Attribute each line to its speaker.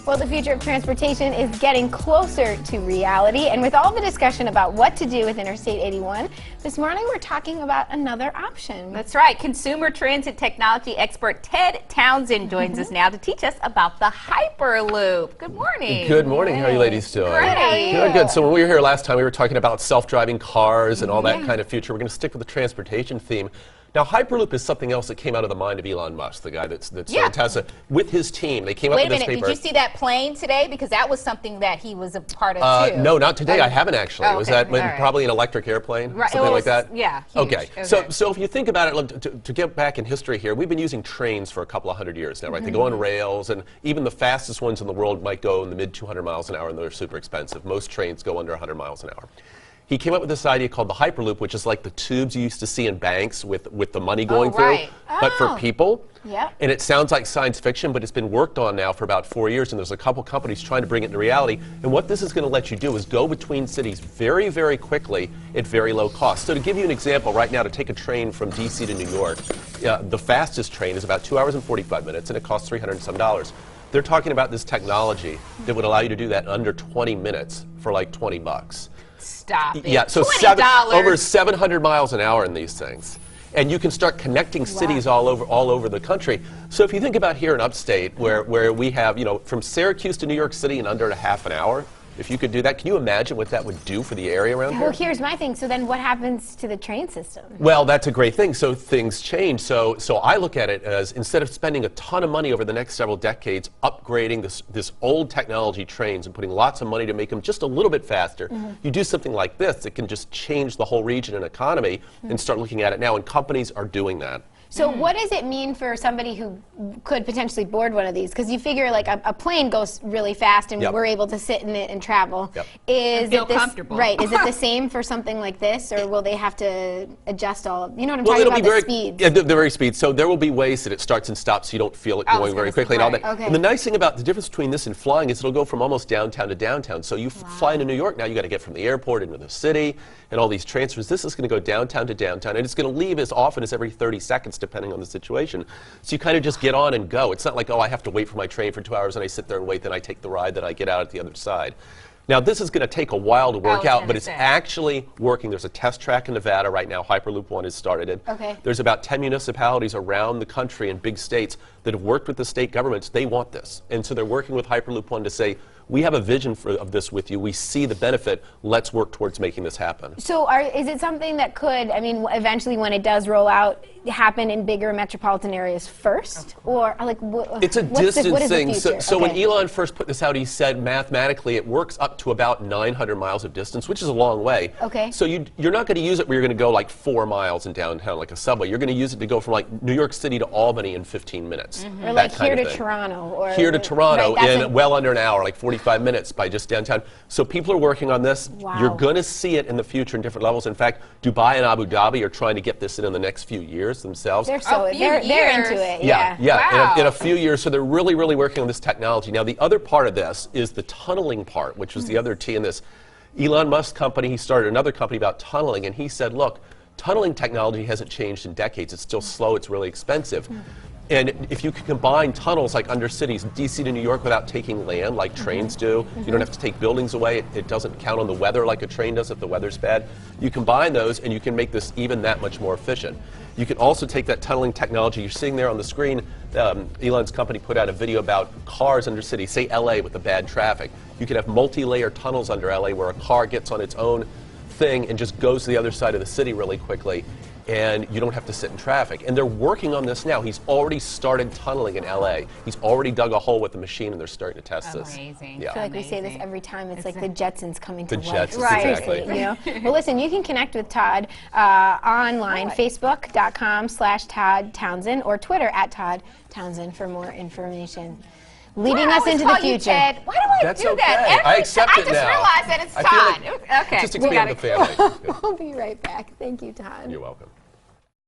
Speaker 1: Well, the future of transportation is getting closer to reality, and with all the discussion about what to do with Interstate 81, this morning we're talking about another option.
Speaker 2: That's right. Consumer transit technology expert Ted Townsend joins us now to teach us about the Hyperloop. Good morning.
Speaker 3: Good morning. How are you ladies doing?
Speaker 2: Great. How are you?
Speaker 3: Good, good. So when we were here last time, we were talking about self-driving cars and all that kind of future. We're going to stick with the transportation theme. Now, Hyperloop is something else that came out of the mind of Elon Musk, the guy that's Tesla, with his team. They came up with this paper.
Speaker 2: Wait a minute, did you see that plane today? Because that was something that he was a part of, too.
Speaker 3: No, not today. I haven't actually.
Speaker 2: Oh,
Speaker 3: Was
Speaker 2: okay.
Speaker 3: that probably an electric airplane?
Speaker 2: Right.
Speaker 3: Something like that?
Speaker 2: Yeah, huge.
Speaker 3: Okay. So if you think about it, look, to get back in history here, we've been using trains for a couple of hundred years now, right? They go on rails, and even the fastest ones in the world might go in the mid 200 miles an hour, and they're super expensive. Most trains go under 100 miles an hour. He came up with this idea called the Hyperloop, which is like the tubes you used to see in banks with the money going through, but for people.
Speaker 1: Yep.
Speaker 3: And it sounds like science fiction, but it's been worked on now for about 4 years, and there's a couple companies trying to bring it into reality. And what this is going to let you do is go between cities very, very quickly at very low cost. So to give you an example, right now, to take a train from D.C. to New York, the fastest train is about 2 hours and 45 minutes, and it costs $300 and some. They're talking about this technology that would allow you to do that in under 20 minutes for like 20 bucks.
Speaker 2: Stop it.
Speaker 3: Yeah, so
Speaker 2: $20.
Speaker 3: Over 700 miles an hour in these things. And you can start connecting cities all over the country. So if you think about here in upstate, where we have, from Syracuse to New York City in under a half an hour, if you could do that, can you imagine what that would do for the area around here?
Speaker 1: Well, here's my thing. So then what happens to the train system?
Speaker 3: Well, that's a great thing. So things change. So I look at it as, instead of spending a ton of money over the next several decades upgrading this old technology trains and putting lots of money to make them just a little bit faster, you do something like this that can just change the whole region and economy and start looking at it now, and companies are doing that.
Speaker 1: So what does it mean for somebody who could potentially board one of these? Because you figure like a plane goes really fast and we're able to sit in it and travel. Is
Speaker 2: feel
Speaker 1: it this,
Speaker 2: comfortable.
Speaker 1: Right, is it the same for something like this, or will they have to adjust all, you know what I'm
Speaker 3: Well,
Speaker 1: talking
Speaker 3: it'll
Speaker 1: about,
Speaker 3: be
Speaker 1: the speeds?
Speaker 3: Yeah, the very speed. So there will be ways that it starts and stops so you don't feel it going very quickly and all that.
Speaker 1: Okay.
Speaker 3: And the nice thing about the difference between this and flying is it'll go from almost downtown to downtown. So you fly into New York, now you got to get from the airport into the city and all these transfers. This is going to go downtown to downtown, and it's going to leave as often as every 30 seconds depending on the situation. So you kind of just get on and go. It's not like, oh, I have to wait for my train for 2 hours and I sit there and wait, then I take the ride, then I get out at the other side. Now, this is going to take a while to work out, but it's actually working. There's a test track in Nevada right now. Hyperloop 1 has started it.
Speaker 1: Okay.
Speaker 3: There's about 10 municipalities around the country and big states that have worked with the state governments. They want this. And so they're working with Hyperloop 1 to say, we have a vision of this with you. We see the benefit. Let's work towards making this happen.
Speaker 1: So is it something that could, I mean, eventually when it does roll out, happen in bigger metropolitan areas first? Or like,
Speaker 3: it's a distance thing. So when
Speaker 1: Okay.
Speaker 3: Elon first put this out, he said mathematically it works up to about 900 miles of distance, which is a long way.
Speaker 1: Okay.
Speaker 3: So you're not going to use it where you're going to go like 4 miles in downtown like a subway. You're going to use it to go from like New York City to Albany in 15 minutes.
Speaker 1: Or like here to Toronto. Or
Speaker 3: here to Toronto
Speaker 1: right,
Speaker 3: in well under an hour, like 45 minutes by just downtown. So people are working on this.
Speaker 1: Wow.
Speaker 3: You're going to see it in the future in different levels. In fact, Dubai and Abu Dhabi are trying to get this in the next few years themselves.
Speaker 1: They're into it.
Speaker 3: Yeah.
Speaker 2: Wow.
Speaker 3: In a few years. So they're really, really working on this technology. Now, the other part of this is the tunneling part, which was the other T in this. Elon Musk's company, he started another company about tunneling, and he said, look, tunneling technology hasn't changed in decades. It's still slow. It's really expensive. And if you can combine tunnels like under cities, D.C. to New York, without taking land like trains do, you don't have to take buildings away. It doesn't count on the weather like a train does if the weather's bad. You combine those, and you can make this even that much more efficient. You can also take that tunneling technology you're seeing there on the screen. Elon's company put out a video about cars under cities, say L.A. with the bad traffic. You can have multi-layer tunnels under L.A. where a car gets on its own thing and just goes to the other side of the city really quickly, and you don't have to sit in traffic. And they're working on this now. He's already started tunneling in LA. He's already dug a hole with the machine, and they're starting to test this.
Speaker 2: Amazing.
Speaker 3: Yeah.
Speaker 1: I feel like we say this every time. It's like the Jetsons coming to life.
Speaker 3: The Jetsons,
Speaker 1: Right.
Speaker 3: exactly.
Speaker 1: You know? Well, listen, you can connect with Todd online, facebook.com/Todd Townsend, or Twitter @Todd Townsend for more information. Leading us into the future.
Speaker 2: Why do I
Speaker 3: That's
Speaker 2: do
Speaker 3: okay.
Speaker 2: that?
Speaker 3: I accept it
Speaker 2: I just
Speaker 3: now.
Speaker 2: realized that it's
Speaker 3: I feel
Speaker 2: Todd.
Speaker 3: like
Speaker 2: Okay.
Speaker 3: just expand the family.
Speaker 1: We'll be right back. Thank you, Todd.
Speaker 3: You're welcome.